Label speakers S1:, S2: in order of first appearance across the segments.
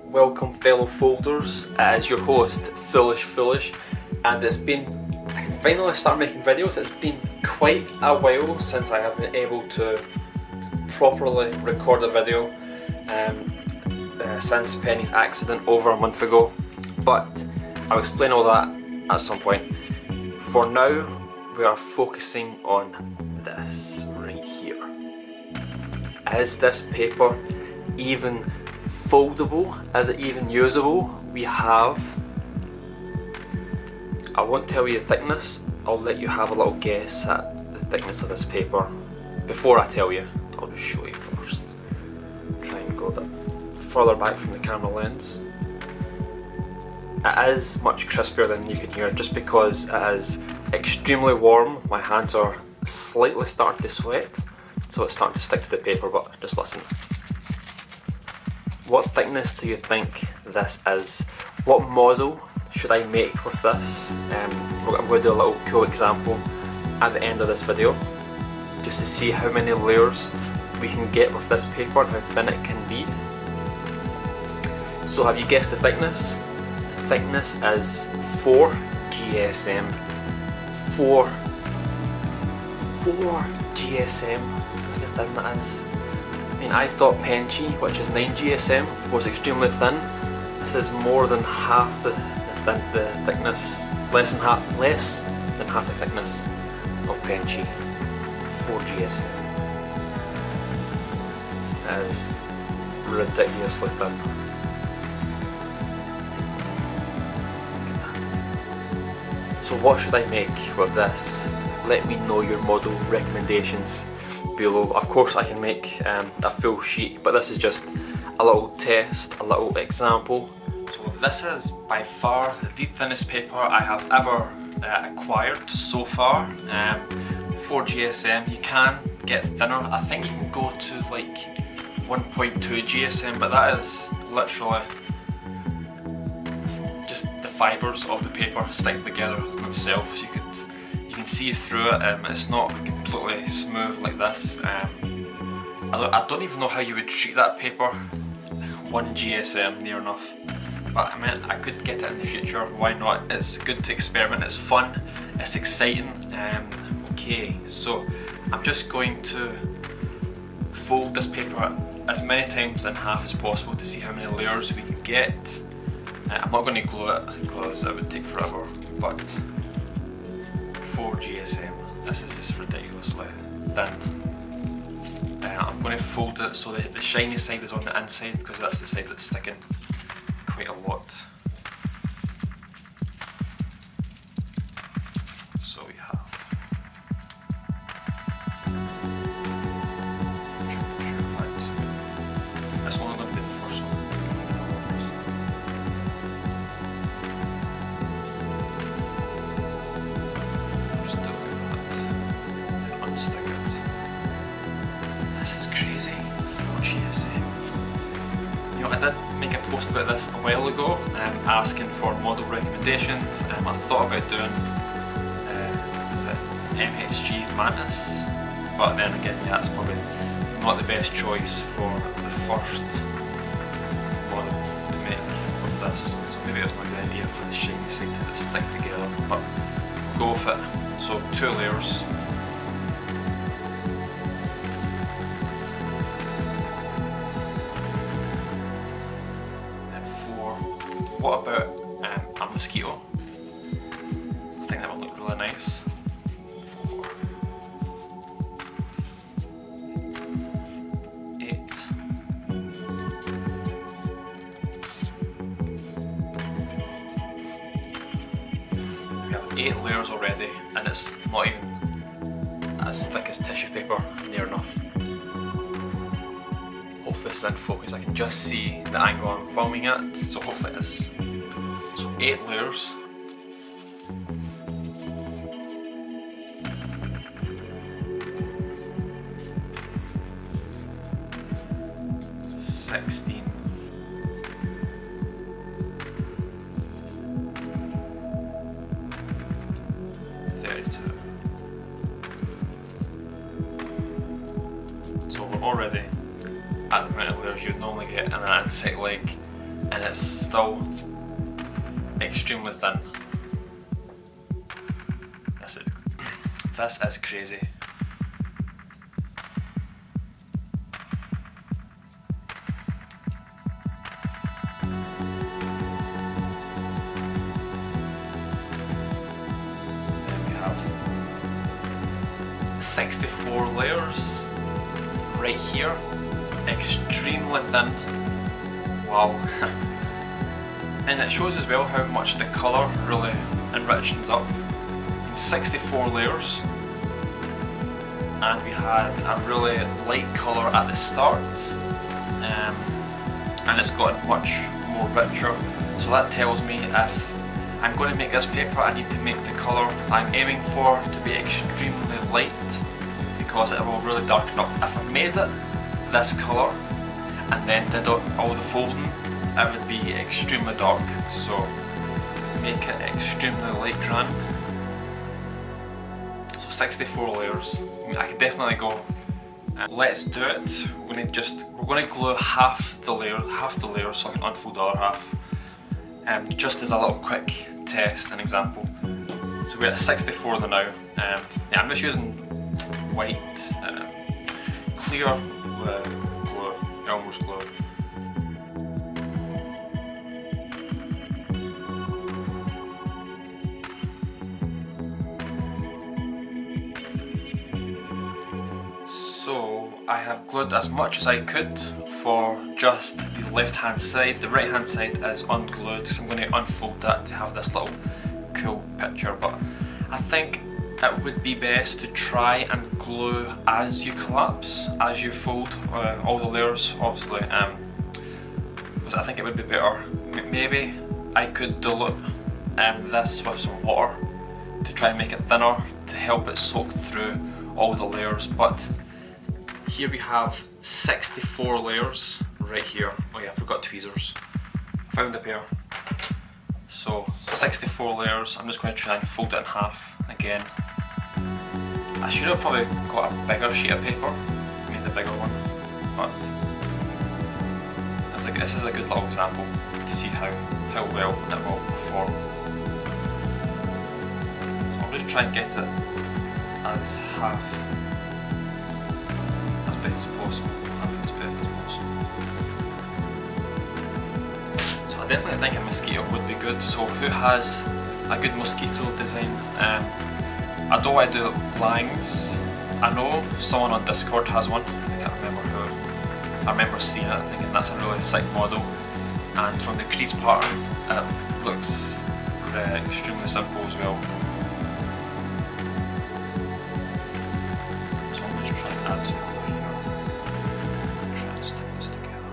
S1: Welcome fellow folders, as your host FearlessFlourish, and I can finally start making videos. It's been quite a while since I have been able to properly record a video since Penny's accident over a month ago, but I'll explain all that at some point. For now, we are focusing on this right here. Is this paper even foldable? Is it even usable? I won't tell you the thickness, I'll let you have a little guess at the thickness of this paper. Before I tell you, I'll just show you first. Try and go a bit further back from the camera lens. It is much crispier than you can hear just because it is extremely warm. My hands are slightly starting to sweat, so it's starting to stick to the paper, but just listen. What thickness do you think this is? What model should I make with this? I'm going to do a little cool example at the end of this video, just to see how many layers we can get with this paper and how thin it can be. So have you guessed the thickness? The thickness is 4 GSM. 4 GSM, look how thin that is. I mean, I thought Penchy, which is 9 GSM, was extremely thin. This is more than half the thickness, less than half the thickness of Penchy. 4 GSM. That is ridiculously thin. Look at that. So what should I make with this? Let me know your model recommendations below. Of course I can make a full sheet, but this is just a little test, a little example. So this is by far the thinnest paper I have ever acquired so far. 4 GSM, you can get thinner. I think you can go to like 1.2 GSM, but that is literally just the fibres of the paper sticking together themselves. You can see through it. It's not completely smooth like this. I don't even know how you would treat that paper. 1 GSM, near enough. But I mean, I could get it in the future, why not? It's good to experiment, it's fun, it's exciting. Okay, so I'm just going to fold this paper as many times in half as possible to see how many layers we can get. I'm not going to glue it because it would take forever, but 4 GSM, this is just ridiculously thin. I'm going to fold it so that the shiny side is on the inside, because that's the side that's sticking quite a lot. So we have. That's only going to be the first one. Just do it like that and unstick it. This is crazy. 4 GSM. You know, I did make a post about this a while ago, asking for model recommendations. I thought about doing MHG's Mantis, but then again, yeah, that's probably not the best choice for the first model to make with this. So maybe it was not a good idea for the shiny side to stick together, but we'll go with it. So 2 layers. What about a mosquito? I think that would look really nice. 4, 8. We have 8 layers already, and it's not even as thick as tissue paper, near enough. Hopefully this is in focus, I can just see the angle I'm filming at, so hopefully it is. So 8 layers. $16. So we're already at the amount of layers you'd normally get in an insect leg. and it's still extremely thin. This is crazy. Then we have 64 layers right here, extremely thin. Wow. And it shows as well how much the colour really enriches up. 64 layers, and we had a really light colour at the start, and it's gotten much more richer. So that tells me if I'm going to make this paper, I need to make the colour I'm aiming for to be extremely light, because it will really darken up. If I made it this colour and then did all the folding, it would be extremely dark. So make it extremely light gran. 64 layers. I mean, I could definitely go. Let's do it. We're going to glue half the layer, so I can unfold the other half. Just as a little quick test and example. So we're at 64 now. Yeah, I'm just using white, clear glue, Elmer's glue. So I have glued as much as I could for just the left hand side. The right hand side is unglued, so I'm going to unfold that to have this little cool picture. But I think it would be best to try and glue as you collapse, as you fold all the layers, obviously, because I think it would be better. Maybe I could dilute this with some water to try and make it thinner to help it soak through all the layers. But here we have 64 layers right here. Oh yeah, I forgot tweezers. Found a pair. So 64 layers. I'm just going to try and fold it in half again. I should have probably got a bigger sheet of paper, made the bigger one, but this is a good little example to see how well it will perform. So I'll just try and get it as half as best as possible. So I definitely think a mosquito would be good. So who has a good mosquito design? I don't want to do lines. I know someone on Discord has one. I can't remember who. I remember seeing it, thinking that's a really sick model. And from the crease pattern, it looks extremely simple as well. So I'm just trying to add some colour here. Try and stick this together.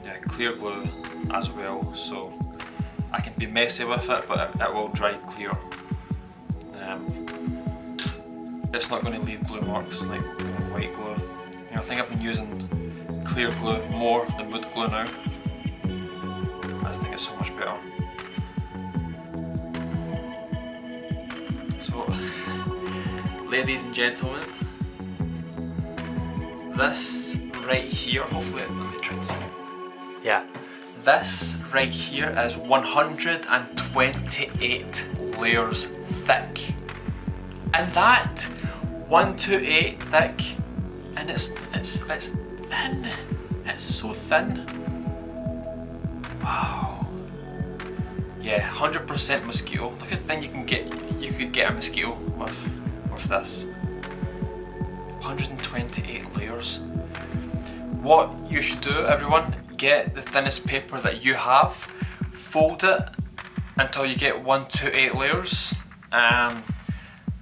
S1: Yeah, clear glue as well, so I can be messy with it, but it will dry clear. It's not going to leave glue marks like white glue. You know, I think I've been using clear glue more than wood glue now. I just think it's so much better. So, ladies and gentlemen, this right here, hopefully, let me try and see. Yeah. This right here is 128 layers thick. And that 128 thick, and it's thin. It's so thin. Wow. Yeah, 100% mosquito. Look how thin you could get a mosquito with this. 128 layers. What you should do, everyone, get the thinnest paper that you have, fold it until you get 128 layers,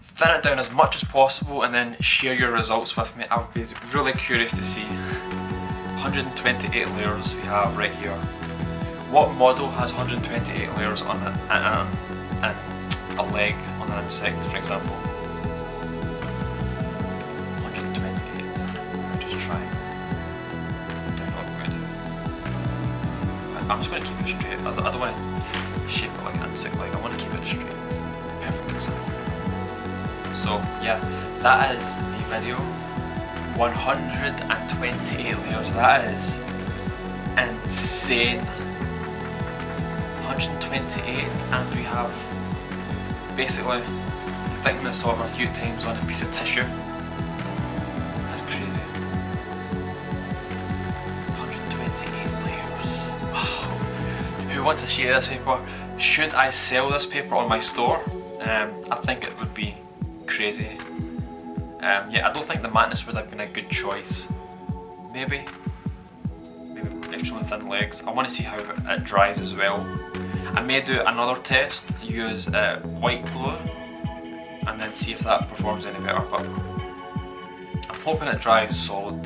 S1: thin it down as much as possible, and then share your results with me. I would be really curious to see. 128 layers we have right here. What model has 128 layers on it, and a leg on an insect, for example? 128. Just try. I'm just going to keep it straight. I don't want to shape it like an insect leg. I want to keep it straight. Perfect example. So yeah, that is the video. 128 layers, that is insane. 128, and we have basically the thickness of a few times on a piece of tissue. That's crazy. 128 layers. Wow. Who wants to share this paper? Should I sell this paper on my store? I think it would be crazy. Yeah, I don't think the matness would have been a good choice. Maybe extremely thin legs. I want to see how it dries as well. I may do another test, use white glue, and then see if that performs any better, but I'm hoping it dries solid.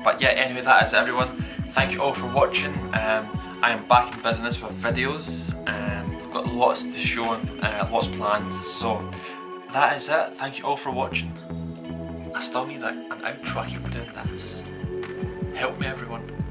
S1: But yeah, anyway, that is everyone. Thank you all for watching. I am back in business with videos, and I've got lots to show and lots planned, so that is it. Thank you all for watching. I still need an outro, I keep doing this. Help me everyone.